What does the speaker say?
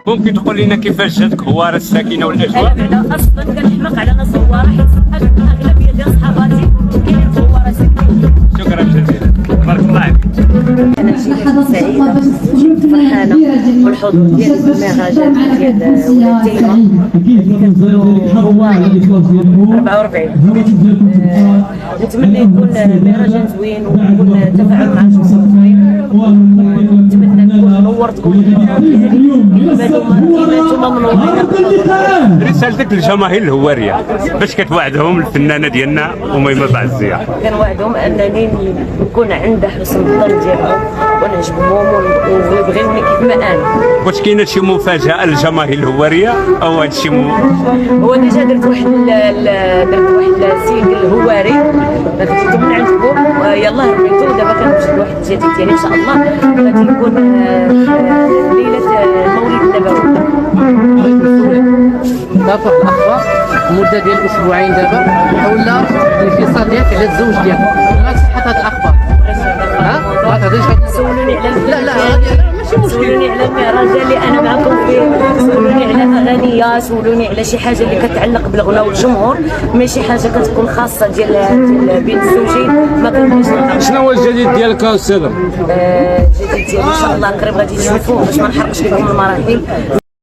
ممكن تقول لنا كيفاش جاتك هواره الساكنه والاجواء؟ انا اصلا كنحماق على ناس هواره حيت اغلبيه ديال صحاباتي كاينين في هواره ساكنين. شكرا جزيلا، بارك الله عليك. انا جيت سعيده فرحانه بالحضور ديال المهرجان ديال ولاد تيما هو 44. نتمنى يكون مهرجان زوين ويكون تفاعل مع الجمهور، نتمنى نكون نورتكم كيما منورين. رسالتك للجماهير الهواريه باش كتوعدهم الفنانه ديالنا أميمة بعزية؟ كنوعدهم انني نكون عند حسن الظن ديالهم ونعجبهم ويبغيوني كيف ما انا. واش كاينه شي مفاجاه للجماهير الهواريه او هادشي هو ديجا درت واحد السينجل هواري درتو من عندكم، يلاه ربيتو دابا كنوجد واحد الجديد ديالي ان شاء الله غادي يكون ليله المولد النبوي. دافع الاخبار مده ديال اسبوعين دابا حول الانفصال ديالك على الزوج ديالك، ما صحه هاد الاخبار؟ ما تهضريش سولوني على لا ماشي مشكل، سولوني على المهرجان اللي انا معكم فيه، سولوني على اغانيه، سولوني على شي حاجه اللي كتعلق بالغنى والجمهور، ماشي حاجه كتكون خاصه ديال بين الزوجين. ما كنبغيش نعرف شنو هو الجديد ديالك استاذه؟ الجديد ديالي ان شاء الله قريب غادي تشوفوه باش ما نحرقش لكم المراحل.